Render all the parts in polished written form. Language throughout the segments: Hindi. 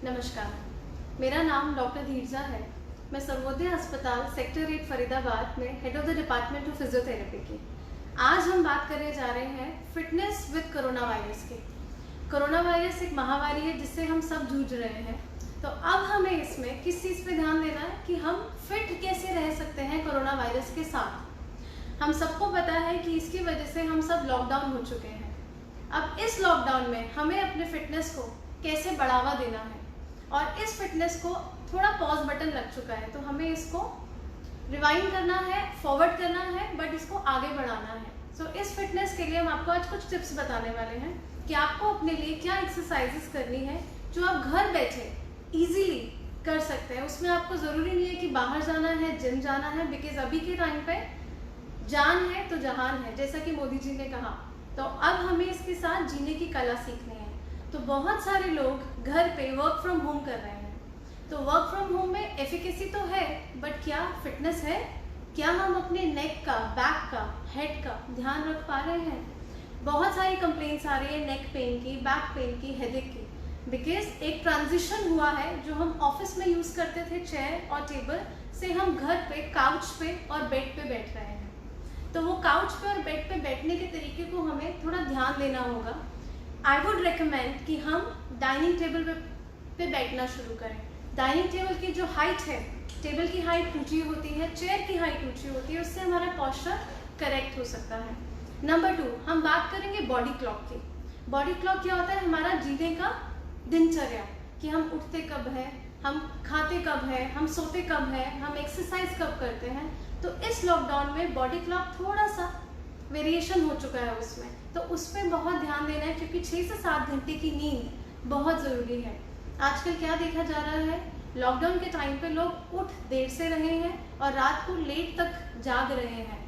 नमस्कार, मेरा नाम डॉक्टर धीरजा है। मैं सर्वोदय अस्पताल सेक्टर 8 फरीदाबाद में head of the department of physiotherapy की। आज हम बात करने जा रहे हैं फिटनेस विद कोरोना वायरस की। कोरोना वायरस एक महामारी है जिससे हम सब जूझ रहे हैं। तो अब हमें इसमें किस चीज़ पे ध्यान देना है कि हम फिट कैसे रह सकते हैं कोरोना वायरस के साथ। हम सबको पता है कि इसकी वजह से हम सब लॉकडाउन हो चुके हैं। अब इस लॉकडाउन में हमें अपने फिटनेस को कैसे बढ़ावा देना है, और इस फिटनेस को थोड़ा पॉज बटन लग चुका है तो हमें इसको रिवाइंड करना है, फॉरवर्ड करना है, बट इसको आगे बढ़ाना है। सो इस फिटनेस के लिए हम आपको आज कुछ टिप्स बताने वाले हैं कि आपको अपने लिए क्या एक्सरसाइजेस करनी है जो आप घर बैठे इजीली कर सकते हैं। उसमें आपको ज़रूरी नहीं है कि बाहर जाना है, जिम जाना है, बिकॉज अभी के टाइम पे जान है तो जहान है, जैसा कि मोदी जी ने कहा। तो अब हमें इसके साथ जीने की कला सीखनी है। तो बहुत सारे लोग घर पे वर्क फ्रॉम होम कर रहे हैं। तो वर्क फ्रॉम होम में एफिकेसी तो है, बट क्या फिटनेस है? क्या हम अपने नेक का, बैक का, हेड का ध्यान रख पा रहे हैं? बहुत सारी कंप्लेंट्स आ रही है नेक पेन की, बैक पेन की, हेडेक की, बिकॉज एक ट्रांजिशन हुआ है। जो हम ऑफिस में यूज़ करते थे चेयर और टेबल से हम घर पे काउच पे और बेड पे बैठ रहे हैं। तो वो काउच पे और बेड पे बैठने के तरीके को हमें थोड़ा ध्यान देना होगा। आई वुड रिकमेंड कि हम डाइनिंग टेबल पे बैठना शुरू करें। डाइनिंग टेबल की जो हाइट है, टेबल की हाइट ऊंची होती है, चेयर की हाइट ऊंची होती है, उससे हमारा पोस्चर करेक्ट हो सकता है। नंबर 2, हम बात करेंगे बॉडी क्लॉक की। बॉडी क्लॉक क्या होता है? हमारा जीने का दिनचर्या, कि हम उठते कब है, हम खाते कब है, हम सोते कब है, हम एक्सरसाइज कब करते हैं। तो इस लॉकडाउन में बॉडी क्लॉक थोड़ा सा वेरिएशन हो चुका है उसमें, तो उस पर बहुत ध्यान देना है, क्योंकि 6 से 7 घंटे की नींद बहुत ज़रूरी है। आजकल क्या देखा जा रहा है, लॉकडाउन के टाइम पे लोग उठ देर से रहे हैं और रात को लेट तक जाग रहे हैं।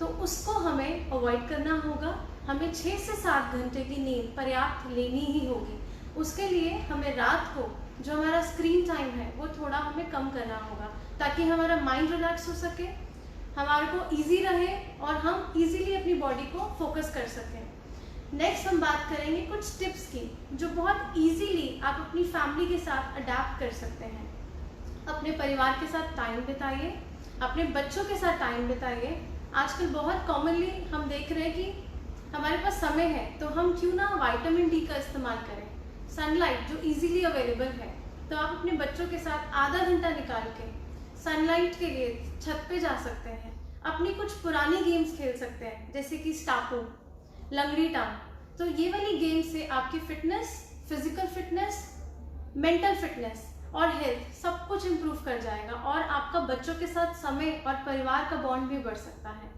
तो उसको हमें अवॉइड करना होगा। हमें 6 से 7 घंटे की नींद पर्याप्त लेनी ही होगी। उसके लिए हमें रात को जो हमारा स्क्रीन टाइम है वो थोड़ा हमें कम करना होगा, ताकि हमारा माइंड रिलैक्स हो सके, हमारे को इजी रहे और हम इजीली अपनी बॉडी को फोकस कर सकें। नेक्स्ट हम बात करेंगे कुछ टिप्स की जो बहुत इजीली आप अपनी फैमिली के साथ अडेप्ट कर सकते हैं। अपने परिवार के साथ टाइम बिताइए, अपने बच्चों के साथ टाइम बिताइए। आजकल बहुत कॉमनली हम देख रहे हैं कि हमारे पास समय है, तो हम क्यों ना विटामिन डी का इस्तेमाल करें। सनलाइट जो इजीली अवेलेबल है, तो आप अपने बच्चों के साथ आधा घंटा निकाल के सनलाइट के लिए छत पे जा सकते हैं। अपनी कुछ पुरानी गेम्स खेल सकते हैं, जैसे कि स्टापू, लंगड़ी टांग। तो ये वाली गेम से आपकी fitness, physical fitness, mental fitness और हेल्थ सब कुछ इम्प्रूव कर जाएगा, और आपका बच्चों के साथ समय और परिवार का बॉन्ड भी बढ़ सकता है।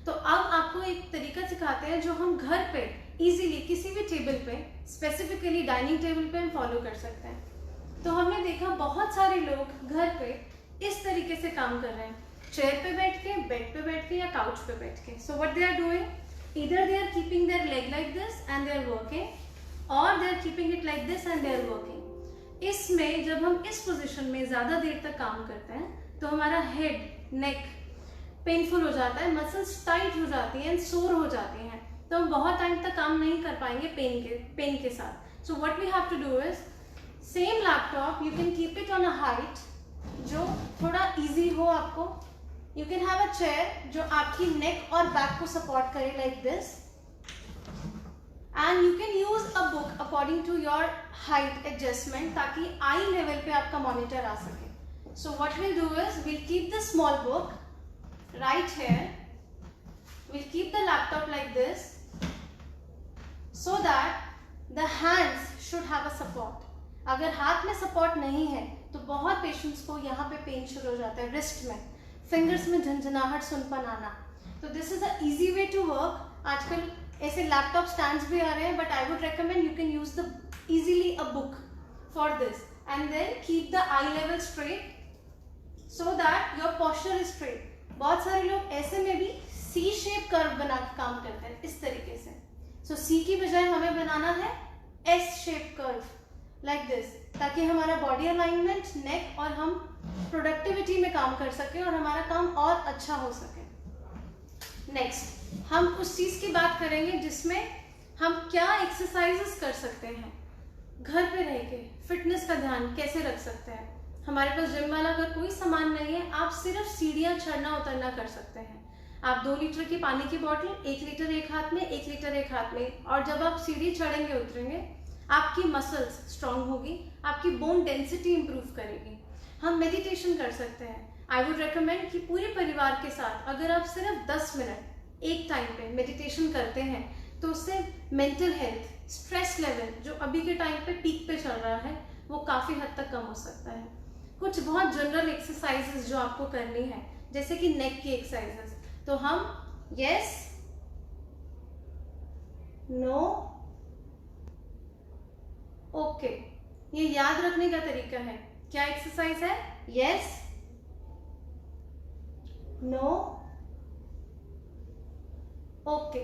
तो अब आपको एक तरीका सिखाते हैं जो हम घर पे इजीली किसी भी टेबल पे, स्पेसिफिकली डाइनिंग टेबल पे हम फॉलो कर सकते हैं। तो हमने देखा बहुत सारे लोग घर पे इस तरीके से काम कर रहे हैं, चेयर पे बैठ के, बेड पे बैठ के या काउच पे बैठ के। So what they are doing, either they are keeping their leg like this and they are working, or they are keeping it like this and they are working. इसमें जब हम इस पोजीशन में ज़्यादा देर तक काम करते हैं तो हमारा हेड, नेक पेनफुल हो जाता है, मसल्स टाइट हो जाती हैं, सोर हो जाती हैं, तो हम बहुत टाइम तक काम नहीं कर पाएंगे पेन के साथ। So what we have to do is, same laptop you can keep it on a height जो थोड़ा इजी हो आपको। You can have a chair जो आपकी नेक और बैक को सपोर्ट करे like this, and you can use a book according to your height adjustment, ताकि आई लेवल पे आपका मॉनिटर आ सके। So what will do is, will keep the small book right here, will keep the laptop like this, so that the hands should have a support. अगर हाथ में सपोर्ट नहीं है तो बहुत पेशेंट्स को यहाँ पे पेन शुरू हो जाता है, रिस्ट में, फिंगर्स में झंझनाहट, सुनपन आना। तो this is a easy way to work. आजकल ऐसे लैपटॉप स्टैंड्स भी आ रहे हैं, but I would recommend you can use the easily a book for this, and then keep the eye level straight so that your posture is straight. बहुत सारे लोग ऐसे में भी सी शेप कर्व बना के काम करते हैं, इस तरीके से। सो सी की बजाय हमें बनाना है S shape curve like this, ताकि हमारा बॉडी अलाइनमेंट, नेक और हम प्रोडक्टिविटी में काम कर सके और हमारा काम और अच्छा हो सके। नेक्स्ट हम उस चीज़ की बात करेंगे जिसमें हम क्या एक्सरसाइजेस कर सकते हैं। घर पे रह के फिटनेस का ध्यान कैसे रख सकते हैं। हमारे पास जिम वाला अगर कोई सामान नहीं है, आप सिर्फ सीढ़ियाँ चढ़ना उतरना कर सकते हैं। आप 2 लीटर की पानी की बोतल, 1 लीटर एक हाथ में, 1 लीटर एक हाथ में, और जब आप सीढ़ी चढ़ेंगे उतरेंगे आपकी मसल्स स्ट्रांग होगी, आपकी बोन डेंसिटी इंप्रूव करेगी। हम मेडिटेशन कर सकते हैं। आई वुड रेकमेंड कि पूरे परिवार के साथ अगर आप सिर्फ 10 मिनट एक टाइम पे मेडिटेशन करते हैं तो उससे मेंटल हेल्थ, स्ट्रेस लेवल जो अभी के टाइम पे पीक पे चल रहा है वो काफ़ी हद तक कम हो सकता है। कुछ बहुत जनरल एक्सरसाइजेस जो आपको करनी है, जैसे कि नेक की एक्सरसाइजेस, तो हम यस, नो, ओके, ये याद रखने का तरीका है। क्या एक्सरसाइज है? Yes, no, okay.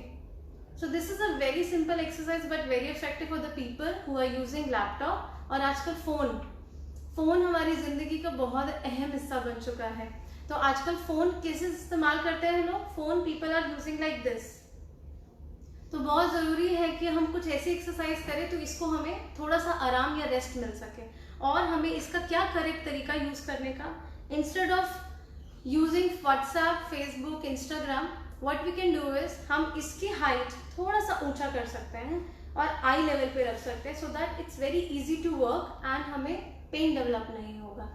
So this is a very simple exercise but very effective for the people who are using laptop। और आजकल फोन हमारी जिंदगी का बहुत अहम हिस्सा बन चुका है। तो आजकल फोन कैसे इस्तेमाल करते हैं लोग? Phone people are using like this. तो बहुत ज़रूरी है कि हम कुछ ऐसी एक्सरसाइज करें तो इसको हमें थोड़ा सा आराम या रेस्ट मिल सके। और हमें इसका क्या करेक्ट तरीका यूज़ करने का, instead of using WhatsApp, Facebook, Instagram, what we can do is हम इसकी हाइट थोड़ा सा ऊंचा कर सकते हैं और आई लेवल पे रख सकते हैं, so that it's very easy to work and हमें पेन डेवलप नहीं होगा।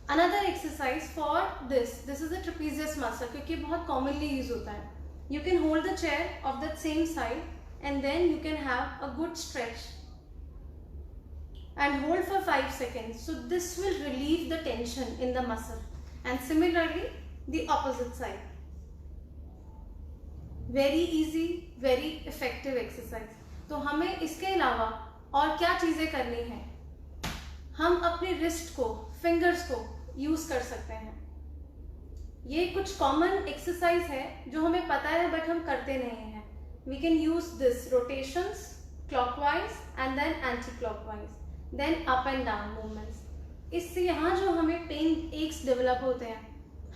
Another exercise for this is a trapezius muscle, क्योंकि बहुत कॉमनली यूज होता है। You can hold the chair of that same side and then you can have a good stretch and hold for 5 seconds. So this will relieve the tension in the muscle. And similarly, the opposite side. Very easy, very effective exercise. तो हमें इसके अलावा और क्या चीज़ें करनी है? हम अपने रिस्ट को, फिंगर्स को यूज़ कर सकते हैं। ये कुछ कॉमन एक्सरसाइज है जो हमें पता है बट हम करते नहीं हैं। We can use this rotations, clockwise and then anti clockwise, then up and down movements. इससे यहाँ जो हमें पेन एक्स डेवलप होते हैं,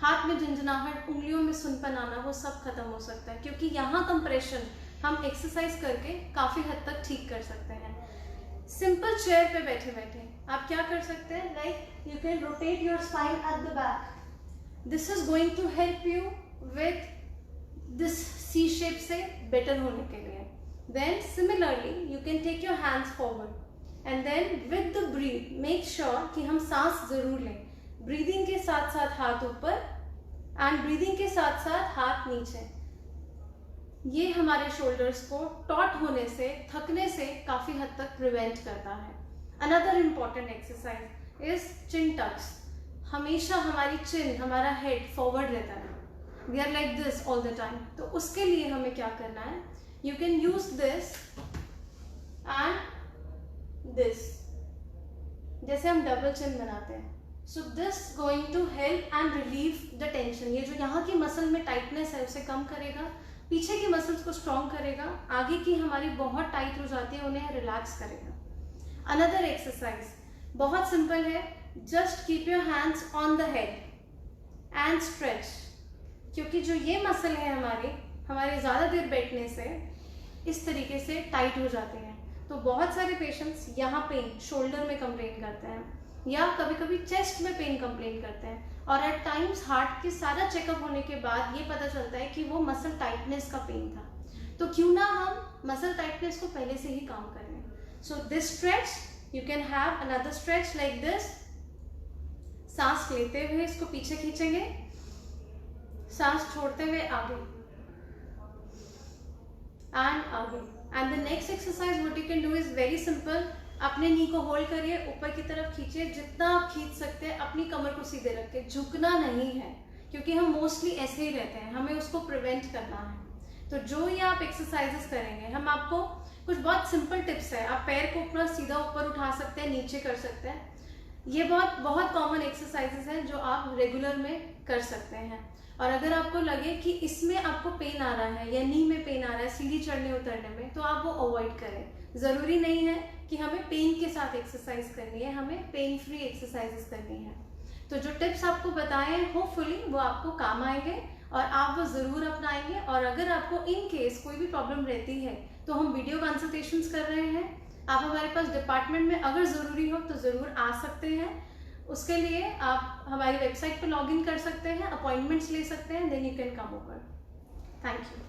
हाथ में झंझनाहट, उंगलियों में सुनपन आना, वो सब खत्म हो सकता है, क्योंकि यहाँ कंप्रेशन हम एक्सरसाइज करके काफ़ी हद तक ठीक कर सकते हैं। सिंपल चेयर पे बैठे बैठे आप क्या कर सकते हैं? Like you can rotate your spine at the back. This is going to help you with this C shape से better होने के लिए। Then similarly you can take your hands forward and then with the breathe make sure कि हम सांस जरूर लें। Breathing के साथ साथ हाथ ऊपर and breathing के साथ साथ हाथ नीचे। ये हमारे shoulders को taut होने से, थकने से काफी हद तक prevent करता है। Another important exercise is chin tucks। हमेशा हमारी चिन, हमारा हेड फॉरवर्ड रहता है, we are like this all the time. तो उसके लिए हमें क्या करना है? You can use this and this, जैसे हम डबल चिन बनाते हैं। So this going to help and relieve the tension. ये जो यहाँ की मसल में टाइटनेस है उसे कम करेगा, पीछे की मसल्स को स्ट्रॉन्ग करेगा, आगे की हमारी बहुत टाइट हो जाती है उन्हें रिलैक्स करेगा। अनदर एक्सरसाइज बहुत सिंपल है, just keep your hands on the head and stretch, क्योंकि जो ये मसल है हमारे ज़्यादा देर बैठने से इस तरीके से टाइट हो जाते हैं। तो बहुत सारे पेशेंट्स यहाँ पेन शोल्डर में कंप्लेन करते हैं या कभी कभी चेस्ट में पेन कंप्लेन करते हैं, और एट टाइम्स हार्ट के सारा चेकअप होने के बाद ये पता चलता है कि वो मसल टाइटनेस का पेन था। तो क्यों ना हम मसल टाइटनेस को पहले से ही काम कर लें। So this stretch, you can have another stretch like this. सांस लेते हुए इसको पीछे खींचेंगे, सांस छोड़ते हुए आगे एंड आगे। And the next exercise what you can do is very simple. अपने नी को होल्ड करिए, ऊपर की तरफ खींचिए, जितना आप खींच सकते हैं। अपनी कमर को सीधे रख के, झुकना नहीं है, क्योंकि हम मोस्टली ऐसे ही रहते हैं, हमें उसको प्रिवेंट करना है। तो जो ये आप एक्सरसाइजेस करेंगे, हम आपको कुछ बहुत सिंपल टिप्स है। आप पैर को अपना सीधा ऊपर उठा सकते हैं, नीचे कर सकते हैं। ये बहुत कॉमन एक्सरसाइजेस हैं जो आप रेगुलर में कर सकते हैं। और अगर आपको लगे कि इसमें आपको पेन आ रहा है या नी में पेन आ रहा है सीढ़ी चढ़ने उतरने में, तो आप वो अवॉइड करें। ज़रूरी नहीं है कि हमें पेन के साथ एक्सरसाइज करनी है, हमें पेन फ्री एक्सरसाइजेस करनी है। तो जो टिप्स आपको बताए हैं होपफुली वो आपको काम आएंगे और आप वो ज़रूर अपनाएंगे। और अगर आपको इन केस कोई भी प्रॉब्लम रहती है तो हम वीडियो कंसल्टेशंस कर रहे हैं। आप हमारे पास डिपार्टमेंट में अगर ज़रूरी हो तो ज़रूर आ सकते हैं। उसके लिए आप हमारी वेबसाइट पर लॉगिन कर सकते हैं, अपॉइंटमेंट्स ले सकते हैं, then you can come over. Thank you.